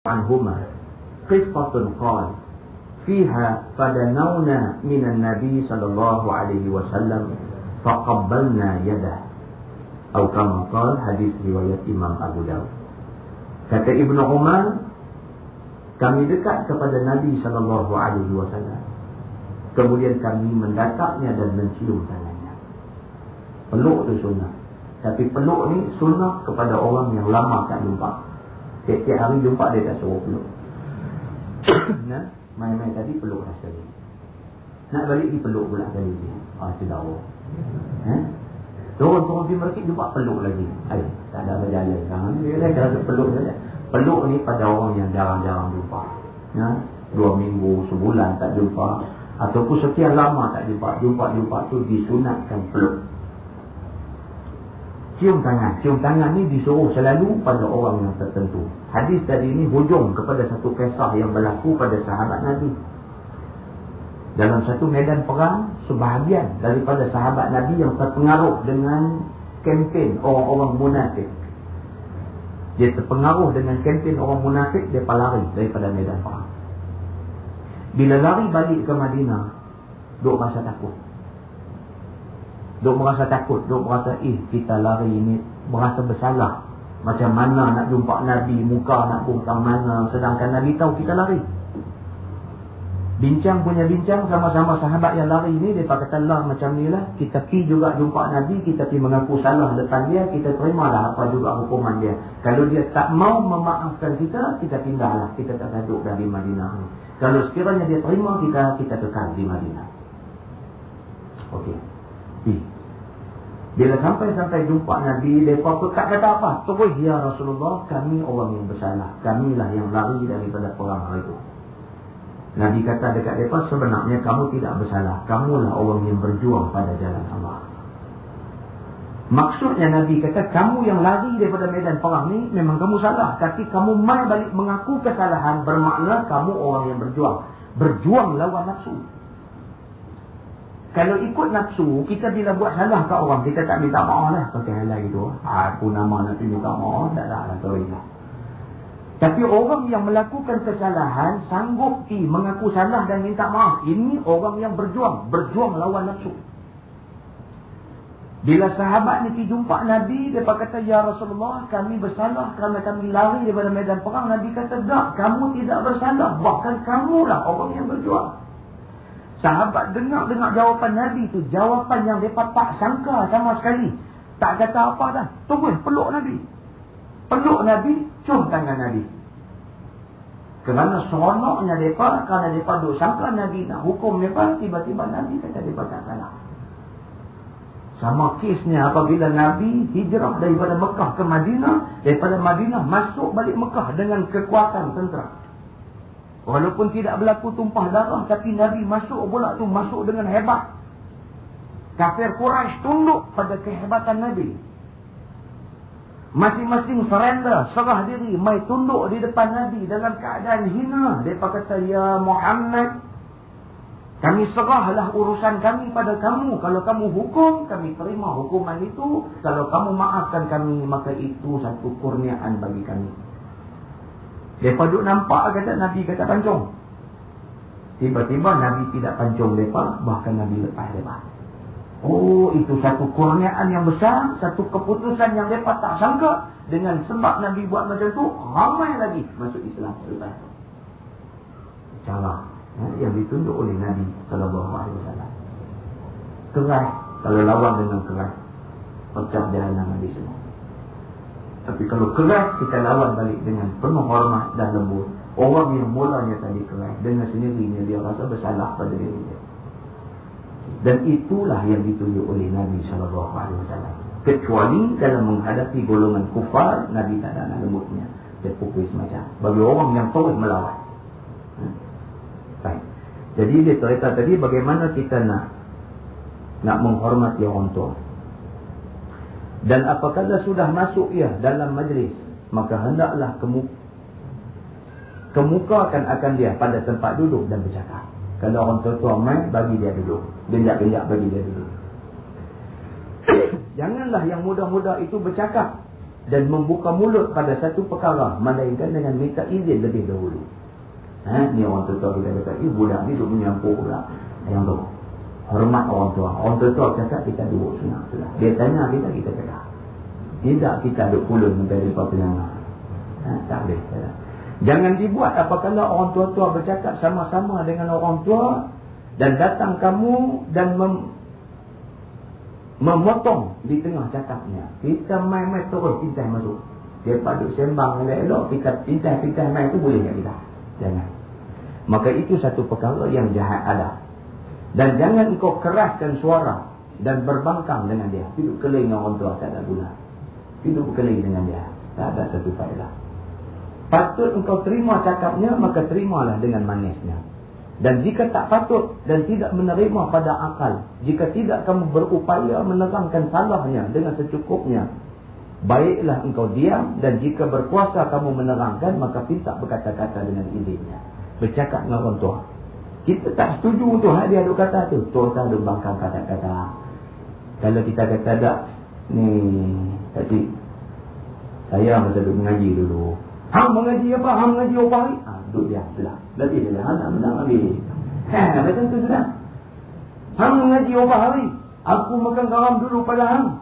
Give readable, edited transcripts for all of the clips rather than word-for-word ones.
عنهما قصة قال فيها فدنونا من النبي صلى الله عليه وسلم فقبلنا يده atau kama qala, hadis riwayat Imam Abu Dawud. Kata Ibnu Umar, kami dekat kepada Nabi sallallahu alaihi wasallam. Kemudian kami mendekatnya dan mencium tangannya. Peluk tu sunnah. Tapi peluk ni sunnah kepada orang yang lama tak jumpa. Tiap-tiap hari jumpa dia tak suruh peluk. Nah, main-main tadi peluk dah sekali. Nak balik dipeluk pula kali ni. Itu dah. Turun-turun pergi mereka jumpa peluk lagi. Tak ada berjalan sekarang. Dia kata peluk saja. Peluk ni pada orang yang jarang-jarang jumpa. 2 minggu, sebulan tak jumpa. Ataupun sekian lama tak jumpa. Jumpa tu disunatkan peluk. Cium tangan. Cium tangan ni disuruh selalu pada orang yang tertentu. Hadis tadi ni hujung kepada satu kisah yang berlaku pada sahabat Nabi. Dalam satu medan perang, sebahagian daripada sahabat Nabi yang terpengaruh dengan kempen orang-orang munafik. Dia terpengaruh dengan kempen orang munafik, dia lari daripada medan perang. Bila lari balik ke Madinah, duk merasa takut. Duk merasa kita lari ini merasa bersalah. Macam mana nak jumpa Nabi, muka nak bungkang mana, sedangkan Nabi tahu kita lari. Bincang sama-sama sahabat yang lari ni, dia kata lah macam ni lah, kita pergi juga jumpa Nabi, kita pergi mengaku salah depan dia, kita terimalah apa juga hukuman dia. Kalau dia tak mau memaafkan kita pindahlah, kita tak duduk dari Madinah ni. Kalau sekiranya dia terima, kita kekal di Madinah. Okey. Bila sampai jumpa Nabi, mereka tak kata apa. Terus, ya Rasulullah, kami orang yang bersalah. Kamilah yang lari daripada perang hari itu. Nabi kata dekat mereka, sebenarnya kamu tidak bersalah. Kamulah orang yang berjuang pada jalan Allah. Maksudnya Nabi kata, kamu yang lari daripada medan perang ni, memang kamu salah. Tapi kamu mai balik mengaku kesalahan, bermakna kamu orang yang berjuang. Berjuang lawan nafsu. Kalau ikut nafsu, kita bila buat salah ke orang, kita tak minta maaf lah. Pakai hal gitu. Aku nama nanti minta maaf, tak ada lah. Sorry lah. Tapi orang yang melakukan kesalahan, sanggup mengaku salah dan minta maaf. Ini orang yang berjuang. Berjuang lawan nafsu. Bila sahabat ni pergi jumpa Nabi, dia kata, ya Rasulullah, kami bersalah kerana kami lari daripada medan perang. Nabi kata, tak, kamu tidak bersalah. Bahkan kamulah orang yang berjuang. Sahabat dengar jawapan Nabi tu, jawapan yang mereka tak sangka sama sekali. Tak kata apa dah. Tunggu, peluk Nabi. Peluk Nabi, cium tangan Nabi. Kerana seronoknya mereka, kerana mereka duk sangka Nabi nak hukum mereka, tiba-tiba Nabi kata mereka tak salah. Sama kesnya apabila Nabi hijrah daripada Mekah ke Madinah, daripada Madinah masuk balik Mekah dengan kekuatan tentera. Walaupun tidak berlaku tumpah darah, tapi Nabi masuk pula tu, masuk dengan hebat. Kafir Quraisy tunduk pada kehebatan Nabi. Masing-masing surrender, serah diri, mai tunduk di depan Nabi dalam keadaan hina. Dia kata, ya Muhammad, kami serahlah urusan kami pada kamu. Kalau kamu hukum, kami terima hukuman itu. Kalau kamu maafkan kami, maka itu satu kurniaan bagi kami. Mereka duduk nampak kata Nabi kata pancung. Tiba-tiba Nabi tidak pancung mereka, bahkan Nabi lepas mereka. Oh, itu satu kurniaan yang besar, satu keputusan yang mereka tak sangka. Dengan sebab Nabi buat macam tu, ramai lagi masuk Islam selepas itu. Cara yang ditunjuk oleh Nabi SAW. Keras, kalau lawan dengan keras, pecah jalan Nabi semua. Tapi kalau keras, kita lawan balik dengan penuh hormat dan lembut. Orang yang mulanya tadi keras, dengan sendirinya dia rasa bersalah pada diri dia. Dan itulah yang ditunjuk oleh Nabi SAW. Kecuali dalam menghadapi golongan kufar, Nabi tak ada lembutnya. Dia pukul semacam. Bagi orang yang terus melawan. Baik. Jadi dia cerita tadi bagaimana kita nak menghormati orang tua. Dan apabila sudah masuk ia dalam majlis, maka hendaklah kemukakan akan dia pada tempat duduk dan bercakap. Kalau orang tua main, bagi dia duduk. Genjak-genjak bagi dia duduk. Janganlah yang muda-muda itu bercakap dan membuka mulut pada satu perkara melainkan dengan minta izin lebih dahulu. Ni orang tua kita kata, budak ni duk menyampuk pula. Yang tu hormat orang tua. Orang tua cakap, kita duduk senang sudah. Dia tanya kita cakap. Tidak kita duk pulun sampai depan penyangga. Tak boleh. Jangan dibuat apabila orang tua-tua bercakap sama-sama dengan orang tua dan datang kamu dan memotong di tengah cakapnya. Kita main-main terus pintai masuk. Dia paduk sembang elok-elok, kita pintai main tu boleh tak kita? Jangan. Maka itu satu perkara yang jahat ada. Dan jangan engkau keraskan suara dan berbangkang dengan dia. Hidup keling orang tua tak ada guna. Hidup keling dengan dia tak ada satu faedah. Patut engkau terima cakapnya, maka terimalah dengan manisnya. Dan jika tak patut dan tidak menerima pada akal, jika tidak kamu berupaya menerangkan salahnya dengan secukupnya, baiklah engkau diam, dan jika berkuasa kamu menerangkan, maka pinta berkata-kata dengan izinnya. Bercakap dengan orang tua. Kita tak setuju untuk hak dia duk kata tu. Tua tak duk bangkang kata-kata. Kalau kita kata tak, ni tadi saya masa duk mengaji dulu. Hang mengaji apa? Hang mengaji apa hari? Duduk dia sudah. Berarti dia nak menang habis. Macam tu sudah. Hang mengaji apa hari? Aku makan garam dulu pada hang.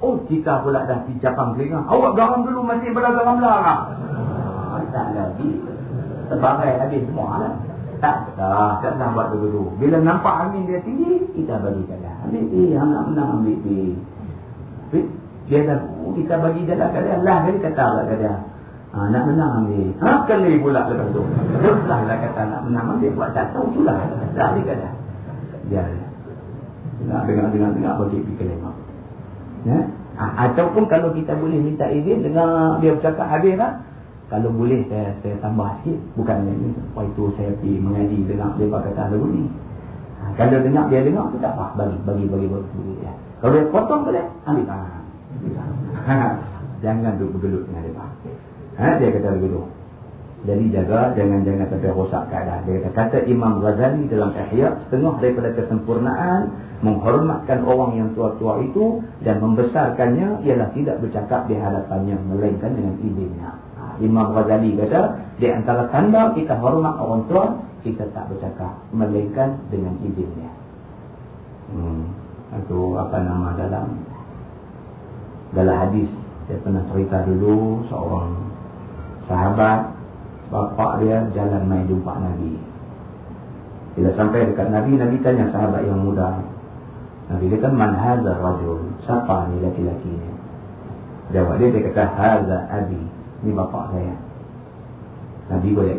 Oh, kita pula dah dicapang telinga. Awak garam dulu masih pada garam larang. Tak lagi. Sebagai habis semua lah. Tak nak buat dulu. Bila nampak angin dia tinggi, kita bagi jalan. Ambil hang nak menang ambil dia dah, kita bagi jalan kat dia. Lah dia kata lah kat dia. Nak menang ambil. Kali pula lepas tu. Teruslah lah kata nak menang ambil. Buat tak tahu tu lah. Dah dia kata. Biar dia. Nak dengar bagi pergi kelemah. Ataupun kalau kita boleh minta izin, dengar dia bercakap habis lah. Kalau boleh saya tambah sikit. Bukannya ni. Lepas itu saya pergi mengaji dengar dia kata lagu ni. Kalau dengar dia dengar tu tak apa. Bagi ya. Kalau dia potong ke dia, ambil. Jangan duduk bergelut dengan dia. Dia kata begitu. Jadi jaga, jangan sampai rosak keadaan. Dia kata Imam Ghazali dalam Ihya, setengah daripada kesempurnaan menghormatkan orang yang tua-tua itu dan membesarkannya ialah tidak bercakap di hadapannya melainkan dengan izinnya. Imam Ghazali kata, di antara tanda kita hormat orang tua, kita tak bercakap melainkan dengan izinnya. Itu apa nama dalam hadis. Saya pernah cerita dulu seorang sahabat, bapa dia jalan main jumpa Nabi. Bila sampai dekat Nabi, Nabi tanya sahabat yang muda. Nabi kata, man hadha rajul? Siapa ni laki-laki ni? Jawab dia kata, hadha abi. Ni bapa saya. Nabi boleh